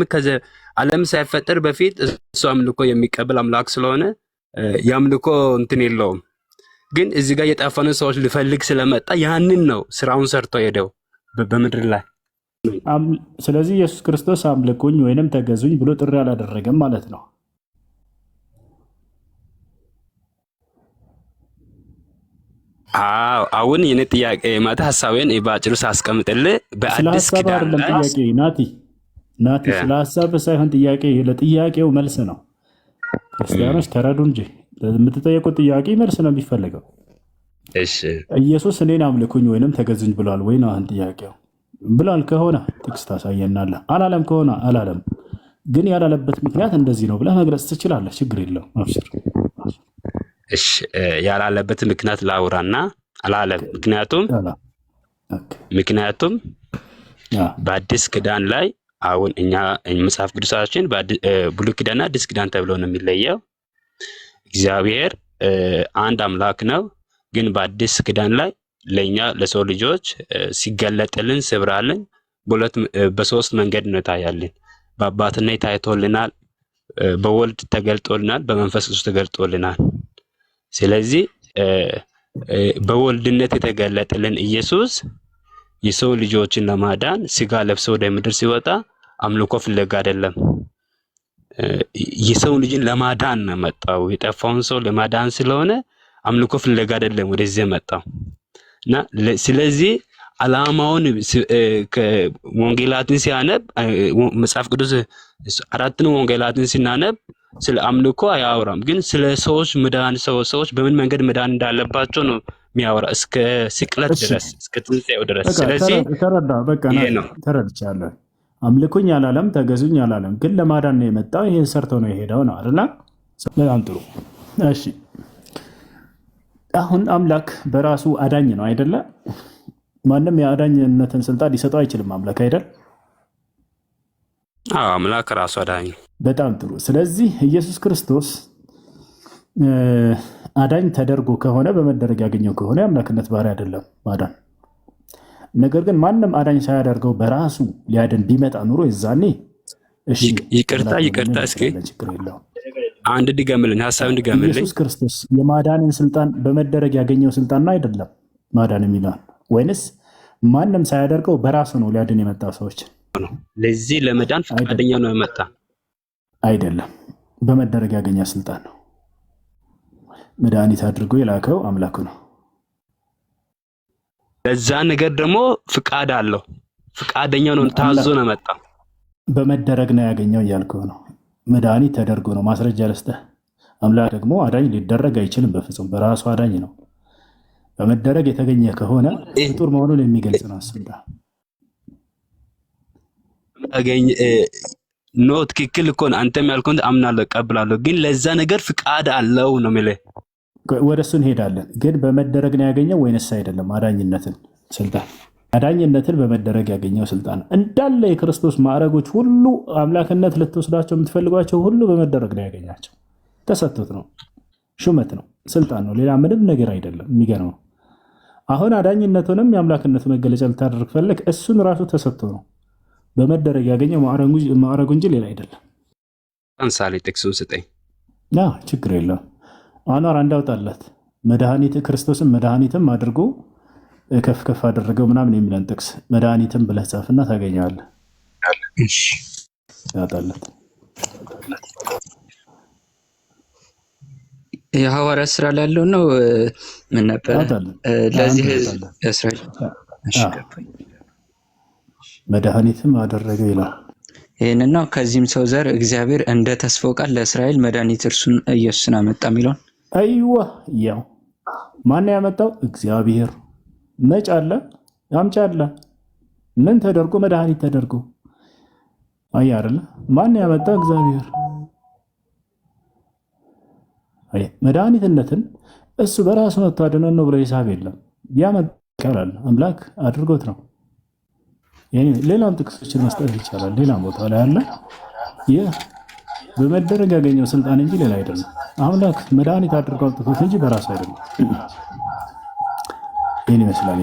ከዘ ዓለም ሳይፈጠር በፊት እሱ አምልኮ የሚቀበል አምላክ ስለሆነ ያምልኮ እንትን የለውም። ግን እዚህ ጋር የጠፋኑ ሰዎች ሊፈልግ ስለመጣ ያንን ነው ስራውን ሰርቶ ሄደው በምድር ላይ። ስለዚህ ኢየሱስ ክርስቶስ አምልኩኝ ወይንም ተገዙኝ ብሎ ጥሪ አላደረገም ማለት ነው። አሁን የኔ ጥያቄ ማለት ሐሳቤን በአጭሩ ሳስቀምጥልህ በአዲስ ኪዳን ላይ ጥያቄ ናቲ ስለ ሐሳብ ሳይሆን ጥያቄ ለጥያቄው መልስ ነው። ክርስቲያኖች ተረዱ እንጂ የምትጠየቁት ጥያቄ መልስ ነው የሚፈልገው። እሺ ኢየሱስ እኔን አምልኩኝ ወይንም ተገዙኝ ብሏል ወይ ነው አሁን ጥያቄው። ብሏል ከሆነ ጥቅስ ታሳየናለህ። አላለም ከሆነ አላለም። ግን ያላለበት ምክንያት እንደዚህ ነው ብለህ መግለጽ ትችላለህ። ችግር የለውም። አብሽር። እሺ ያላለበት ምክንያት ላውራና አላለም። ምክንያቱም በአዲስ ኪዳን ላይ አሁን እኛ መጽሐፍ ቅዱሳችን ብሉይ ኪዳንና አዲስ ኪዳን ተብሎ ነው የሚለየው። እግዚአብሔር አንድ አምላክ ነው። ግን በአዲስ ኪዳን ላይ ለኛ ለሰው ልጆች ሲገለጥልን ስብራልን በሶስት መንገድ ነው ታያልን። በአባትነት ታይቶልናል፣ በወልድ ተገልጦልናል፣ በመንፈስ ቅዱስ ተገልጦልናል። ስለዚህ በወልድነት የተገለጠልን ኢየሱስ የሰው ልጆችን ለማዳን ስጋ ለብሶ ወደ ምድር ሲወጣ አምልኮ ፍለጋ አይደለም፣ የሰው ልጅን ለማዳን ነው መጣው። የጠፋውን ሰው ለማዳን ስለሆነ አምልኮ ፍለጋ አይደለም ወደዚህ መጣው እና ስለዚህ ዓላማውን ወንጌላትን ሲያነብ መጽሐፍ ቅዱስ አራቱን ወንጌላትን ሲናነብ ስለ አምልኮ አያወራም፣ ግን ስለ ሰዎች መዳን ሰዎች በምን መንገድ መዳን እንዳለባቸው ነው የሚያወራ እስከ ስቅለት ድረስ እስከ ትንሣኤው ድረስ። ስለዚህ ተረዳ። በቃ ተረድቻለሁ። አምልኩኝ አላለም፣ ተገዙኝ አላለም፣ ግን ለማዳን ነው የመጣው። ይሄን ሰርቶ ነው የሄደው ነው አይደል? በጣም ጥሩ። እሺ አሁን አምላክ በራሱ አዳኝ ነው አይደለ? ማንም የአዳኝነትን ስልጣን ሊሰጠው አይችልም አምላክ አይደል? አምላክ ራሱ አዳኝ። በጣም ጥሩ። ስለዚህ ኢየሱስ ክርስቶስ አዳኝ ተደርጎ ከሆነ በመደረግ ያገኘው ከሆነ የአምላክነት ባህሪ አይደለም ማዳን። ነገር ግን ማንም አዳኝ ሳያደርገው በራሱ ሊያድን ቢመጣ ኑሮ የዛኔ ይቅርታ እስኪ ችግር የለውም። አንድ ድገምልኝ፣ ሐሳብን ድገምልኝ። ኢየሱስ ክርስቶስ የማዳንን ስልጣን በመደረግ ያገኘው ስልጣን አይደለም ማዳን የሚለው፣ ወይንስ ማንም ሳያደርገው በራሱ ነው ሊያድን የመጣ ሰዎች ለዚህ ለመዳን ፈቃደኛ ነው የመጣ አይደለም። በመደረግ ያገኘ ስልጣን ነው። መድኃኒት አድርጎ የላከው አምላኩ ነው። ለዛ ነገር ደግሞ ፍቃድ አለው። ፍቃደኛ ነው፣ ታዞ ነው መጣ። በመደረግ ነው ያገኘው እያልከው ነው። መድኃኒት ተደርጎ ነው። ማስረጃ ልስጥህ። አምላክ ደግሞ አዳኝ ሊደረግ አይችልም በፍጹም። በራሱ አዳኝ ነው። በመደረግ የተገኘ ከሆነ ፍጡር መሆኑን የሚገልጽ ነው። አስብዳ ኖ ትክክል እኮ ነው። አንተም ያልከውን አምናለሁ፣ እቀበላለሁ። ግን ለዛ ነገር ፍቃድ አለው ነው የሚለው። ወደ እሱ እንሄዳለን። ግን በመደረግ ነው ያገኘው ወይንስ አይደለም? አዳኝነትን ስልጣን አዳኝነትን በመደረግ ያገኘው ስልጣን እንዳለ የክርስቶስ ማዕረጎች ሁሉ አምላክነት ልትወስዳቸው የምትፈልጓቸው ሁሉ በመደረግ ነው ያገኛቸው። ተሰጥቶት ነው። ሹመት ነው፣ ስልጣን ነው፣ ሌላ ምንም ነገር አይደለም። የሚገርመው አሁን አዳኝነቱንም የአምላክነቱ መገለጫ ልታደርግ ፈለግ፣ እሱን ራሱ ተሰጥቶ ነው በመደረግ ያገኘው ማዕረጉ እንጂ ሌላ አይደለም። አንሳሌ ጥቅሱን ስጠኝ። ችግር የለው። አኗር እንዳውጣላት መድኃኒት ክርስቶስን መድኃኒትም አድርጎ ከፍ ከፍ አደረገው ምናምን የሚለን ጥቅስ መድኃኒትም ብለህ ጻፍና ታገኘዋለህ። ያውጣላት የሐዋርያት ስራ ላይ ያለው ነው። ምን ነበር ለዚህ እስራኤል መድኃኒትም አደረገ ይላል። ይህንን ነው። ከዚህም ሰው ዘር እግዚአብሔር እንደ ተስፋው ቃል ለእስራኤል መድኃኒት እርሱን ኢየሱስን አመጣ የሚለውን አይዋ ያው ማን ያመጣው? እግዚአብሔር። መጭ አለ ያምጫ አለ። ምን ተደርጎ? መድኃኒት ተደርጎ። አይ አይደለ? ማን ያመጣው? እግዚአብሔር። አይ መድኃኒትነትን እሱ በራሱ መጥቶ አድነን ነው ብሎ ሂሳብ የለም። ያመጣል አምላክ አድርጎት ነው። ሌላም ጥቅሶችን መስጠት ይቻላል። ሌላ ቦታ ላይ አለ። ይህ በመደረግ ያገኘው ስልጣን እንጂ ሌላ አይደለም። አምላክ መድኃኒት አድርጎ አውጥቶት እንጂ በራሱ አይደለም። ይህን ይመስላል።